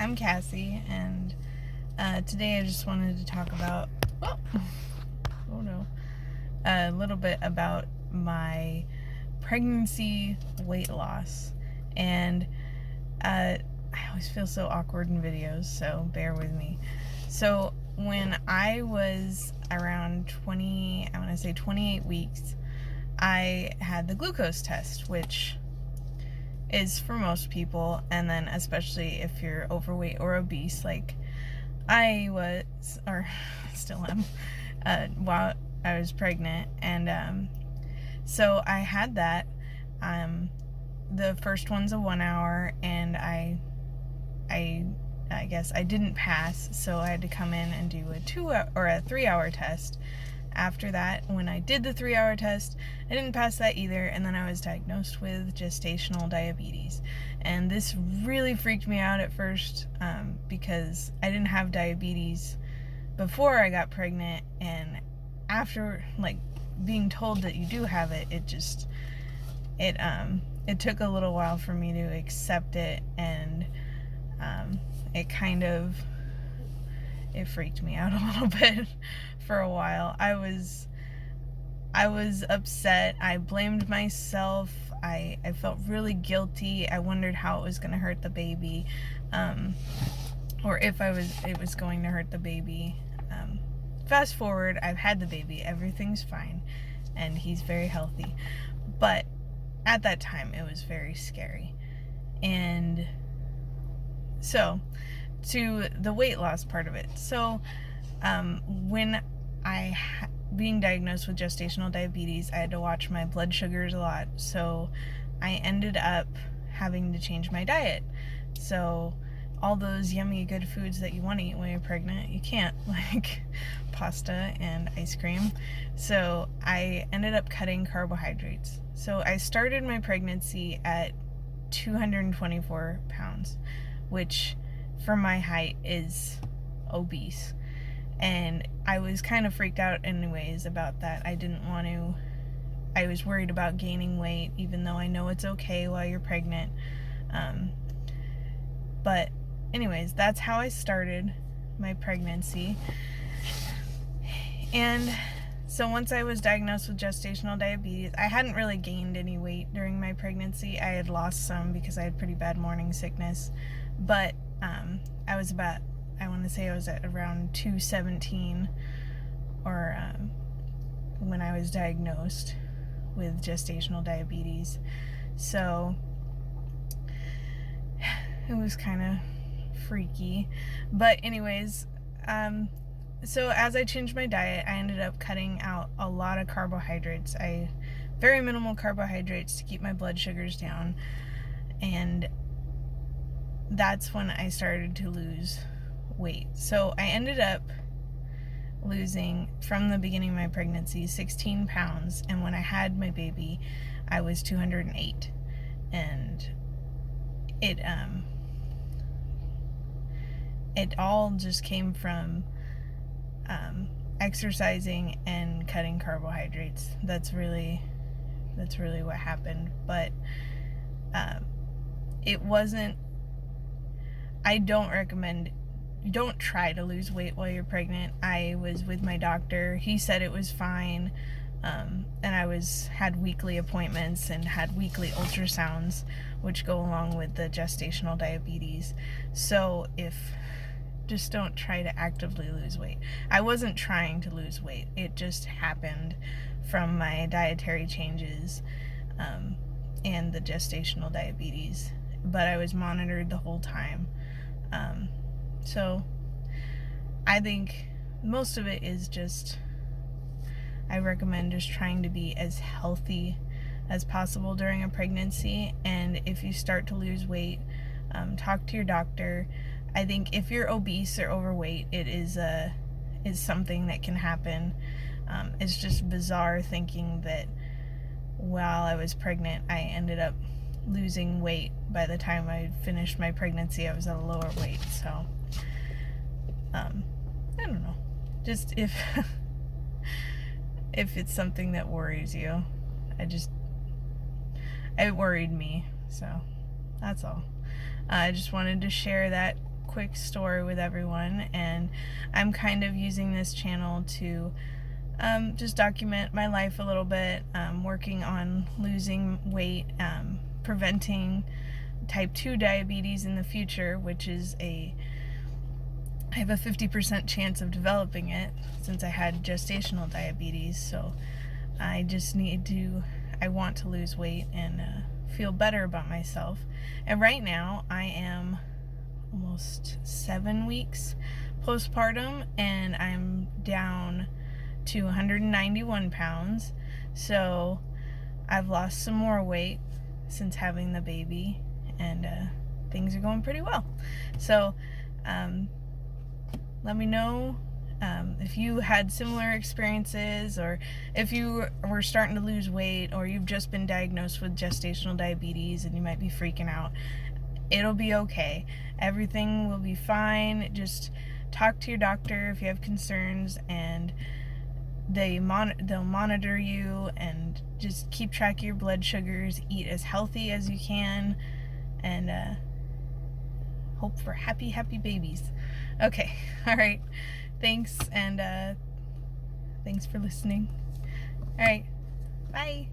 I'm Cassie, and today I just wanted to talk about, a little bit about my pregnancy weight loss. And I always feel so awkward in videos, so bear with me. So when I was around 28 weeks, I had the glucose test, which is for most people, and then especially if you're overweight or obese like I was, or still am, while I was pregnant. And so I had that. The first one's a 1 hour, and I guess I didn't pass, so I had to come in and do a 3-hour test. After that, when I did the 3-hour test, I didn't pass that either, and then I was diagnosed with gestational diabetes. And this really freaked me out at first, because I didn't have diabetes before I got pregnant, and after, being told that you do have it, it took a little while for me to accept it, and it freaked me out a little bit for a while. I was upset. I blamed myself. I felt really guilty. I wondered how it was going to hurt the baby, or if it was going to hurt the baby. Fast forward, I've had the baby. Everything's fine, and he's very healthy. But at that time, it was very scary. And so, to the weight loss part of it. So, when being diagnosed with gestational diabetes, I had to watch my blood sugars a lot. So, I ended up having to change my diet. So, all those yummy good foods that you want to eat when you're pregnant, you can't, like pasta and ice cream. So, I ended up cutting carbohydrates. So, I started my pregnancy at 224 pounds, which for my height is obese. And I was kind of freaked out anyways about that. I was worried about gaining weight, even though I know it's okay while you're pregnant. But anyways, that's how I started my pregnancy. And so once I was diagnosed with gestational diabetes, I hadn't really gained any weight during my pregnancy. I had lost some because I had pretty bad morning sickness. But I was at around 217 when I was diagnosed with gestational diabetes. So it was kind of freaky. But anyways, so as I changed my diet, I ended up cutting out a lot of carbohydrates. Very minimal carbohydrates to keep my blood sugars down. And that's when I started to lose weight. So I ended up losing, from the beginning of my pregnancy, 16 pounds. And when I had my baby, I was 208. And it all just came from exercising and cutting carbohydrates. That's really what happened. But it wasn't. I don't recommend. Don't try to lose weight while you're pregnant. I was with my doctor. He said it was fine, and I had weekly appointments and had weekly ultrasounds, which go along with the gestational diabetes. So just don't try to actively lose weight. I wasn't trying to lose weight. It just happened from my dietary changes and the gestational diabetes. But I was monitored the whole time. So I think most of it is I recommend just trying to be as healthy as possible during a pregnancy. And if you start to lose weight, talk to your doctor. I think if you're obese or overweight, it is something that can happen. It's just bizarre thinking that while I was pregnant, I ended up losing weight. By the time I finished my pregnancy, I was at a lower weight. So I don't know. Just if it's something that worries you, it worried me. So that's all. I just wanted to share that quick story with everyone, and I'm kind of using this channel to just document my life a little bit, working on losing weight, preventing type 2 diabetes in the future, which is I have a 50% chance of developing it since I had gestational diabetes. So I want to lose weight and feel better about myself. And right now I am almost 7 weeks postpartum, and I'm down to 191 pounds. So I've lost some more weight since having the baby, and things are going pretty well. So let me know if you had similar experiences, or if you were starting to lose weight, or you've just been diagnosed with gestational diabetes and you might be freaking out. It'll be okay. Everything will be fine. Just talk to your doctor if you have concerns, and they'll monitor you, and just keep track of your blood sugars, eat as healthy as you can, and hope for happy babies. Okay, all right, thanks, and thanks for listening. All right, bye.